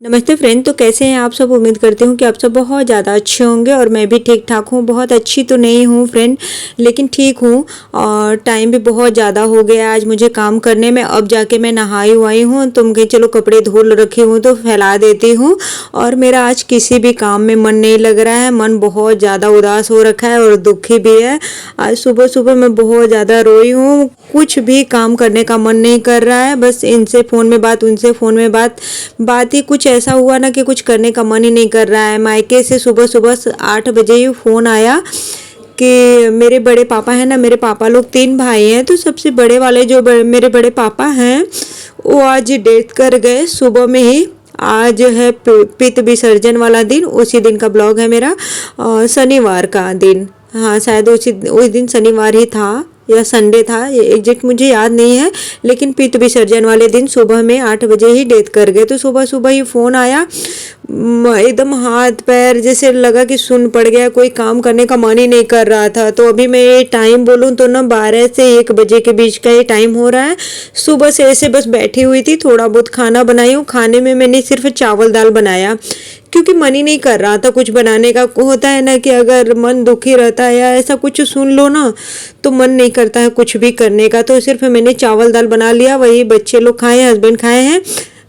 नमस्ते फ्रेंड। तो कैसे हैं आप सब। उम्मीद करती हूँ कि आप सब बहुत ज़्यादा अच्छे होंगे और मैं भी ठीक ठाक हूँ। बहुत अच्छी तो नहीं हूँ फ्रेंड, लेकिन ठीक हूँ। और टाइम भी बहुत ज़्यादा हो गया आज मुझे काम करने में। अब जाके मैं नहाई हुई हूँ तो मैं चलो कपड़े धुल रखी हूँ तो फैला देती हूँ। और मेरा आज किसी भी काम में मन नहीं लग रहा है। मन बहुत ज़्यादा उदास हो रखा है और दुखी भी है। आज सुबह सुबह मैं बहुत ज़्यादा रोई हूँ। कुछ भी काम करने का मन नहीं कर रहा है। बस इनसे फ़ोन में बात, उनसे फ़ोन में बात ही कुछ ऐसा हुआ ना कि कुछ करने का मन ही नहीं कर रहा है। मायके से सुबह सुबह 8 बजे ही फ़ोन आया कि मेरे बड़े पापा हैं ना, मेरे पापा लोग 3 भाई हैं, तो सबसे बड़े वाले जो मेरे बड़े पापा हैं वो आज डेथ कर गए सुबह में ही। आज है पितृ विसर्जन वाला दिन। उसी दिन का ब्लॉग है मेरा। शनिवार का दिन, हाँ शायद उस दिन शनिवार ही था या संडे था, ये एग्जैक्ट मुझे याद नहीं है। लेकिन पितृ विसर्जन वाले दिन सुबह में 8 बजे ही डेथ कर गए। तो सुबह सुबह ही फ़ोन आया। एकदम हाथ पैर जैसे लगा कि सुन पड़ गया। कोई काम करने का मन ही नहीं कर रहा था। तो अभी मैं ये टाइम बोलूँ तो ना 12 से 1 बजे के बीच का ये टाइम हो रहा है। सुबह से ऐसे बस बैठी हुई थी, थोड़ा बहुत खाना बनाई हूँ। खाने में मैंने सिर्फ चावल दाल बनाया क्योंकि मन ही नहीं कर रहा था कुछ बनाने का। होता है ना कि अगर मन दुखी रहता है या ऐसा कुछ सुन लो ना तो मन नहीं करता है कुछ भी करने का। तो सिर्फ मैंने चावल दाल बना लिया, वही बच्चे लोग खाए, हस्बैंड खाए हैं।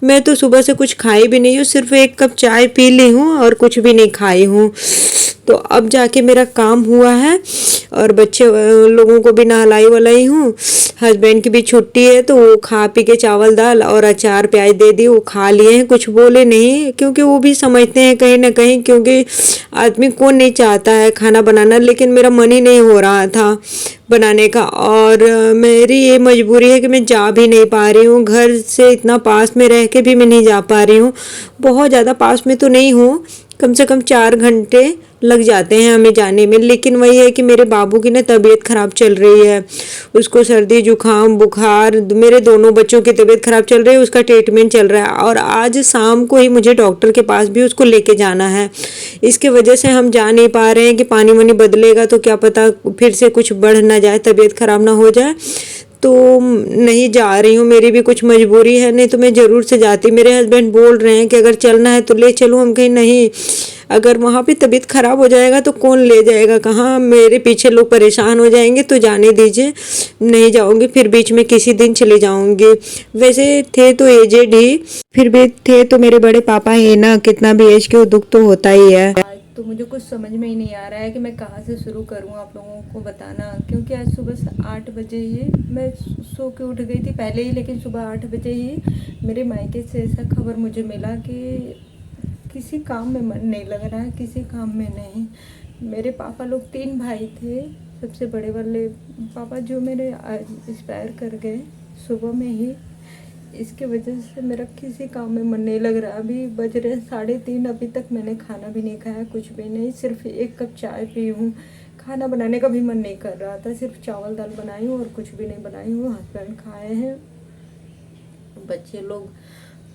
मैं तो सुबह से कुछ खाई भी नहीं हूँ, सिर्फ 1 कप चाय पी ली हूँ और कुछ भी नहीं खाई हूँ। तो अब जाके मेरा काम हुआ है और बच्चे लोगों को भी नहलाई वलाई हूँ। हस्बैंड की भी छुट्टी है तो वो खा पी के चावल दाल और अचार प्याज दे दी, वो खा लिए हैं, कुछ बोले नहीं। क्योंकि वो भी समझते हैं कहीं ना कहीं, क्योंकि आदमी कौन नहीं चाहता है खाना बनाना। लेकिन मेरा मन ही नहीं हो रहा था बनाने का। और मेरी ये मजबूरी है कि मैं जा भी नहीं पा रही हूँ। घर से इतना पास में रह के भी मैं नहीं जा पा रही हूँ। बहुत ज़्यादा पास में तो नहीं हूँ, कम से कम 4 घंटे लग जाते हैं हमें जाने में। लेकिन वही है कि मेरे बाबू की ना तबीयत ख़राब चल रही है। उसको सर्दी जुकाम बुखार, मेरे दोनों बच्चों की तबीयत ख़राब चल रही है। उसका ट्रीटमेंट चल रहा है और आज शाम को ही मुझे डॉक्टर के पास भी उसको लेके जाना है। इसके वजह से हम जा नहीं पा रहे हैं कि पानी वानी बदलेगा तो क्या पता फिर से कुछ बढ़ ना जाए, तबीयत ख़राब ना हो जाए। तो नहीं जा रही हूँ, मेरी भी कुछ मजबूरी है, नहीं तो मैं ज़रूर से जाती। मेरे हस्बैंड बोल रहे हैं कि अगर चलना है तो ले चलूँ। हम कहीं नहीं, अगर वहाँ पे तबीयत ख़राब हो जाएगा तो कौन ले जाएगा, कहाँ मेरे पीछे लोग परेशान हो जाएंगे। तो जाने दीजिए, नहीं जाऊँगी, फिर बीच में किसी दिन चले जाऊँगी। वैसे थे तो एजेड ही, फिर भी थे तो मेरे बड़े पापा ही ना। कितना भी एज के हो दुख तो होता ही है। आज तो मुझे कुछ समझ में ही नहीं आ रहा है कि मैं कहाँ से शुरू करूँ आप लोगों को बताना। क्योंकि आज सुबह 8 बजे ही मैं सो के उठ गई थी पहले ही। लेकिन सुबह 8 बजे ही मेरे मायके से ऐसा खबर मुझे मिला कि किसी काम में मन नहीं लग रहा है, किसी काम में नहीं। मेरे पापा लोग 3 भाई थे। सबसे बड़े वाले पापा जो मेरे एक्सपायर कर गए सुबह में ही, इसके वजह से मेरा किसी काम में मन नहीं लग रहा। अभी बज रहे 3:30, अभी तक मैंने खाना भी नहीं खाया, कुछ भी नहीं। सिर्फ 1 कप चाय पी हूँ। खाना बनाने का भी मन नहीं कर रहा था, सिर्फ चावल दाल बनाई हूँ और कुछ भी नहीं बनाई हूँ। हस्बैंड खाए हैं, बच्चे लोग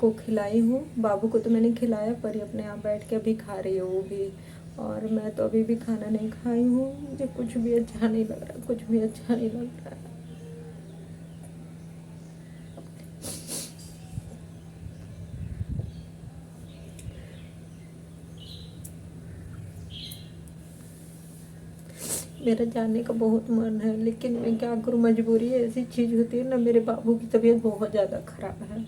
को खिलाई हूँ। बाबू को तो मैंने खिलाया, पर अपने आप बैठ के अभी खा रही है वो भी। और मैं तो अभी भी खाना नहीं खाई हूँ। मुझे कुछ भी अच्छा नहीं लग रहा, कुछ भी अच्छा नहीं लग रहा है। मेरा जाने का बहुत मन है, लेकिन मैं क्या करूँ, मजबूरी है, ऐसी चीज़ होती है ना। मेरे बाबू की तबीयत बहुत ज़्यादा ख़राब है।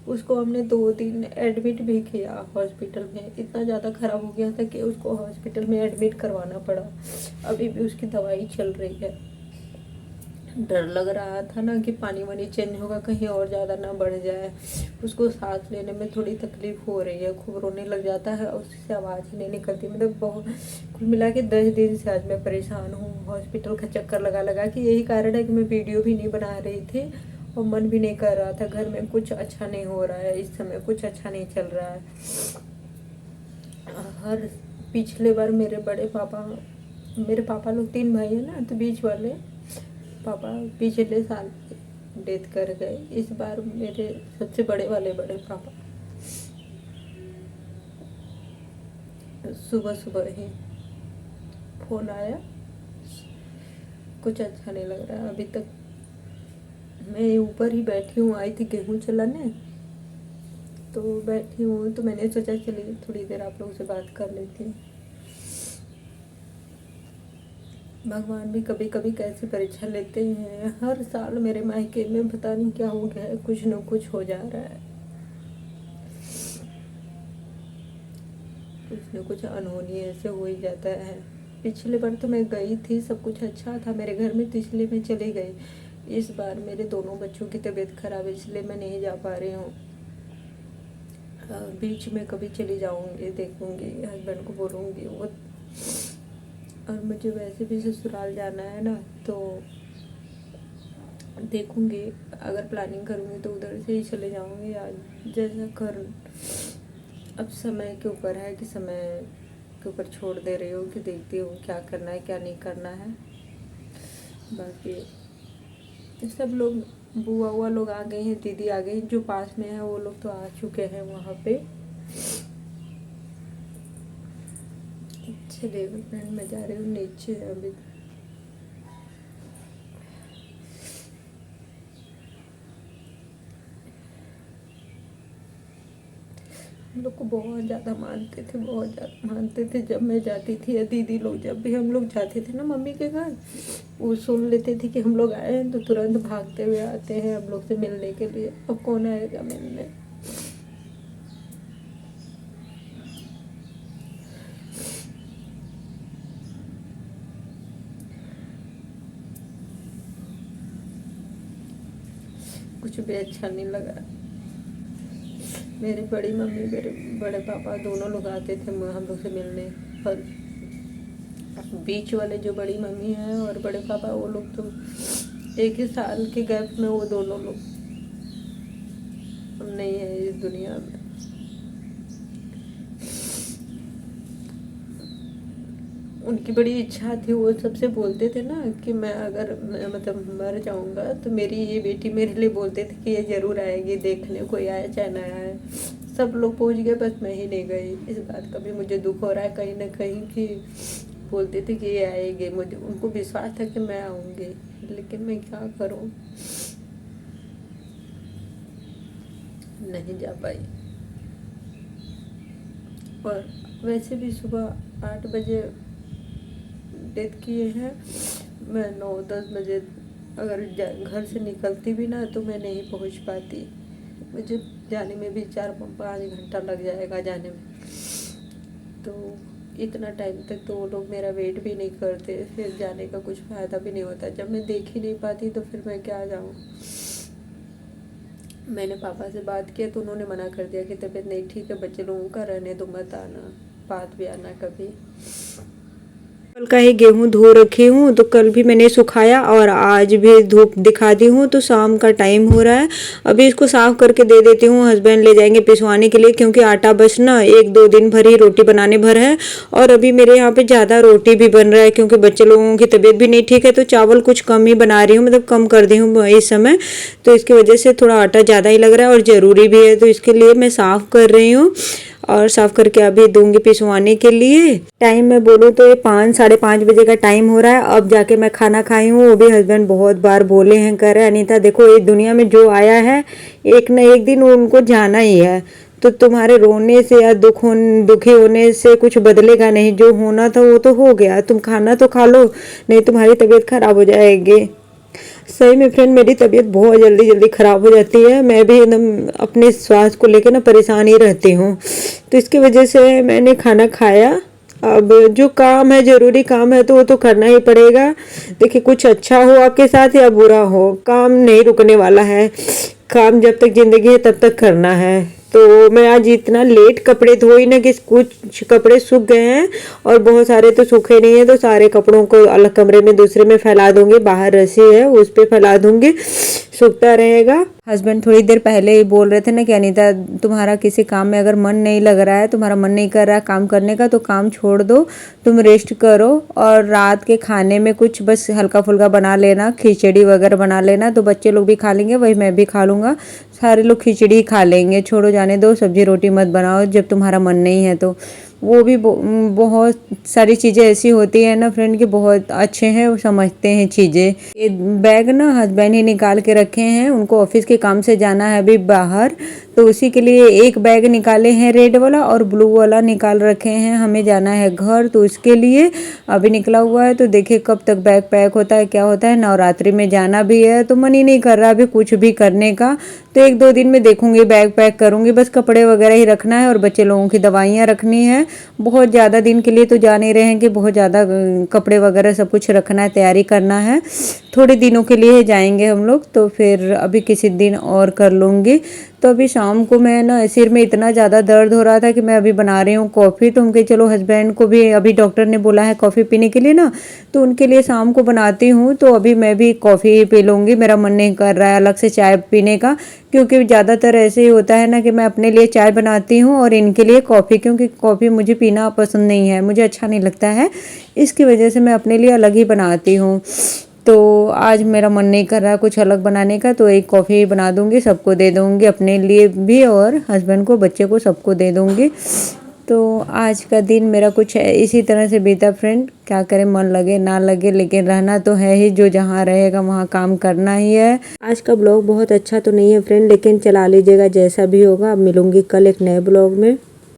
उसको हमने 2 दिन एडमिट भी किया हॉस्पिटल में। इतना ज़्यादा ख़राब हो गया था कि उसको हॉस्पिटल में एडमिट करवाना पड़ा। अभी भी उसकी दवाई चल रही है। डर लग रहा था ना कि पानी वानी चेंज होगा, कहीं और ज़्यादा ना बढ़ जाए। उसको सांस लेने में थोड़ी तकलीफ़ हो रही है, खूब रोने लग जाता है, उससे आवाज़ ही नहीं निकलती। मतलब बहुत, कुल मिला के 10 दिन से आज मैं परेशान हूँ। हॉस्पिटल का चक्कर लगा लगा कि यही कारण है कि मैं वीडियो भी नहीं बना रही थी और मन भी नहीं कर रहा था। घर में कुछ अच्छा नहीं हो रहा है, इस समय कुछ अच्छा नहीं चल रहा है। हर पिछले बार मेरे पापा लोग 3 भाई हैं ना, तो बीच वाले पापा पिछले साल डेथ कर गए। इस बार मेरे सबसे बड़े पापा सुबह सुबह ही फ़ोन आया। कुछ अच्छा नहीं लग रहा है अभी तक। मैं ऊपर ही बैठी हूँ, आई थी गेहूँ चलाने। तो बैठी हूँ, तो मैंने सोचा चलिए थोड़ी देर आप लोगों से बात कर लेती हूँ। भगवान भी कभी कभी कैसी परीक्षा लेते हैं। हर साल मेरे मायके में पता नहीं क्या हो गया है, कुछ न कुछ हो जा रहा है, कुछ न कुछ अनहोनी ऐसे हो ही जाता है। पिछले बार तो मैं गई थी, सब कुछ अच्छा था मेरे घर में, तो इसलिए मैं चली गई। इस बार मेरे दोनों बच्चों की तबीयत खराब है, इसलिए मैं नहीं जा पा रही हूँ। बीच में कभी चली जाऊँगी, देखूँगी, हस्बैंड को बोलूँगी वो। और मुझे वैसे भी ससुराल जाना है ना, तो देखूँगी, अगर प्लानिंग करूँगी तो उधर से ही चले जाऊँगी। आज जैसा कर, अब समय के ऊपर है कि समय के ऊपर छोड़ दे रही हूँ कि देखती हूँ क्या करना है क्या नहीं करना है। बाकी सब लोग, बुआ हुआ लोग आ गए हैं, दीदी आ गई, जो पास में है वो लोग तो आ चुके हैं वहाँ पे। चलिए फ्रेंड, मैं जा रही हूँ नीचे अभी। हम लोग को बहुत ज़्यादा मानते थे, बहुत ज़्यादा मानते थे। जब मैं जाती थी या दीदी लोग, जब भी हम लोग जाते थे ना मम्मी के घर, वो सुन लेते थे कि हम लोग आए हैं तो तुरंत भागते हुए आते हैं हम लोग से मिलने के लिए। अब कौन आएगा मिलने। कुछ भी अच्छा नहीं लगा। मेरी बड़ी मम्मी, मेरे बड़े पापा दोनों लोग आते थे हम लोग से मिलने, पर बीच वाले जो बड़ी मम्मी हैं और बड़े पापा, वो लोग तो एक ही साल के गैप में वो दोनों लोग नहीं है इस दुनिया में। उनकी बड़ी इच्छा थी, वो सबसे बोलते थे ना कि मैं अगर मतलब मर जाऊंगा तो मेरी ये बेटी मेरे लिए बोलते थे कि ये ज़रूर आएगी देखने, कोई आए चाहे ना आए। सब लोग पहुंच गए, बस मैं ही नहीं गई। इस बात का भी मुझे दुख हो रहा है कहीं ना कहीं कि बोलते थे कि ये आएगी, मुझे उनको विश्वास था कि मैं आऊँगी, लेकिन मैं क्या करूँ, नहीं जा पाई। और वैसे भी सुबह 8 बजे डेथ किए हैं। मैं 9-10 बजे अगर घर से निकलती भी ना तो मैं नहीं पहुंच पाती। मुझे जाने में भी 4-5 घंटा लग जाएगा जाने में। तो इतना टाइम तक तो वो लोग मेरा वेट भी नहीं करते, फिर जाने का कुछ फ़ायदा भी नहीं होता। जब मैं देख ही नहीं पाती तो फिर मैं क्या जाऊँ। मैंने पापा से बात किया तो उन्होंने मना कर दिया कि तबीयत नहीं ठीक है, बच्चे लोगों का रहने दो, मत आना, बात भी आना कभी। कल का ही गेहूं धो रखी हूँ, तो कल भी मैंने सुखाया और आज भी धूप दिखा दी हूँ। तो शाम का टाइम हो रहा है, अभी इसको साफ करके दे देती हूँ। हस्बैंड ले जाएंगे पिसवाने के लिए, क्योंकि आटा बस ना 1-2 दिन भर ही रोटी बनाने भर है। और अभी मेरे यहाँ पे ज़्यादा रोटी भी बन रहा है, क्योंकि बच्चे लोगों की तबीयत भी नहीं ठीक है, तो चावल कुछ कम ही बना रही हूँ, मतलब कम कर दी हूँ इस समय। तो इसकी वजह से थोड़ा आटा ज़्यादा ही लग रहा है और ज़रूरी भी है, तो इसके लिए मैं साफ़ कर रही हूँ। और साफ करके अभी दूंगी पिसवाने के लिए। टाइम मैं बोलूँ तो ये 5-5:30 बजे का टाइम हो रहा है। अब जाके मैं खाना खाई हूँ, वो भी हस्बैंड बहुत बार बोले हैं, कह रहे अनीता देखो इस दुनिया में जो आया है एक न एक दिन उनको जाना ही है, तो तुम्हारे रोने से या दुखी होने से कुछ बदलेगा नहीं। जो होना था वो तो हो गया, तुम खाना तो खा लो, नहीं तुम्हारी तबीयत खराब हो जाएगी। सही में फ्रेंड, मेरी तबीयत बहुत जल्दी जल्दी ख़राब हो जाती है। मैं भी एकदम अपने स्वास्थ्य को लेकर ना परेशान ही रहती हूँ, तो इसकी वजह से मैंने खाना खाया। अब जो काम है, ज़रूरी काम है, तो वो तो करना ही पड़ेगा। देखिए, कुछ अच्छा हो आपके साथ या बुरा हो, काम नहीं रुकने वाला है। काम जब तक ज़िंदगी है तब तक करना है। तो मैं आज इतना लेट कपड़े धोई ना कि कुछ कपड़े सूख गए हैं और बहुत सारे तो सूखे नहीं है, तो सारे कपड़ों को अलग कमरे में दूसरे में फैला दूंगी। बाहर रस्सी है उस पर फैला दूंगी, सूखता रहेगा। हस्बैंड थोड़ी देर पहले ही बोल रहे थे ना कि अनीता तुम्हारा किसी काम में अगर मन नहीं लग रहा है, तुम्हारा मन नहीं कर रहा है काम करने का, तो काम छोड़ दो, तुम रेस्ट करो। और रात के खाने में कुछ बस हल्का फुल्का बना लेना, खिचड़ी वगैरह बना लेना, तो बच्चे लोग भी खा लेंगे, वही मैं भी खा लूँगा। सारे लोग खिचड़ी खा लेंगे, छोड़ो जाने दो, सब्जी रोटी मत बनाओ जब तुम्हारा मन नहीं है तो। वो भी बहुत सारी चीज़ें ऐसी होती है ना फ्रेंड कि बहुत अच्छे हैं, वो समझते हैं चीज़ें। ये बैग ना हस्बैंड ही निकाल के रखे हैं, उनको ऑफिस के काम से जाना है अभी बाहर, तो उसी के लिए एक बैग निकाले हैं रेड वाला और ब्लू वाला निकाल रखे हैं। हमें जाना है घर, तो उसके लिए अभी निकला हुआ है। तो देखिए कब तक बैग पैक होता है, क्या होता है। नवरात्रि में जाना भी है तो मन ही नहीं कर रहा अभी कुछ भी करने का। तो 1-2 दिन में देखूंगी, बैग पैक करूंगी। बस कपड़े वगैरह ही रखना है और बच्चे लोगों की दवाइयाँ रखनी है। बहुत ज़्यादा दिन के लिए तो जा नहीं रहे हैं कि बहुत ज़्यादा कपड़े वगैरह सब कुछ रखना है, तैयारी करना है। थोड़े दिनों के लिए जाएंगे हम लोग, तो फिर अभी किसी दिन और कर लूँगी। तो अभी शाम को मैं ना सिर में इतना ज़्यादा दर्द हो रहा था कि मैं अभी बना रही हूँ कॉफ़ी। तो उनके चलो हस्बैंड को भी अभी डॉक्टर ने बोला है कॉफ़ी पीने के लिए ना, तो उनके लिए शाम को बनाती हूँ। तो अभी मैं भी कॉफ़ी ही पी लूँगी, मेरा मन नहीं कर रहा है अलग से चाय पीने का। क्योंकि ज़्यादातर ऐसे ही होता है ना कि मैं अपने लिए चाय बनाती हूँ और इनके लिए कॉफ़ी, क्योंकि कॉफ़ी मुझे पीना पसंद नहीं है, मुझे अच्छा नहीं लगता है। इसकी वजह से मैं अपने लिए अलग ही बनाती हूँ। तो आज मेरा मन नहीं कर रहा कुछ अलग बनाने का, तो एक कॉफ़ी बना दूँगी, सबको दे दूँगी, अपने लिए भी और हस्बैंड को, बच्चे को, सबको दे दूँगी। तो आज का दिन मेरा कुछ इसी तरह से बीता फ्रेंड। क्या करें, मन लगे ना लगे, लेकिन रहना तो है ही, जो जहाँ रहेगा वहाँ काम करना ही है। आज का ब्लॉग बहुत अच्छा तो नहीं है फ्रेंड, लेकिन चला लीजिएगा जैसा भी होगा। अब मिलूंगी कल एक नए ब्लॉग में।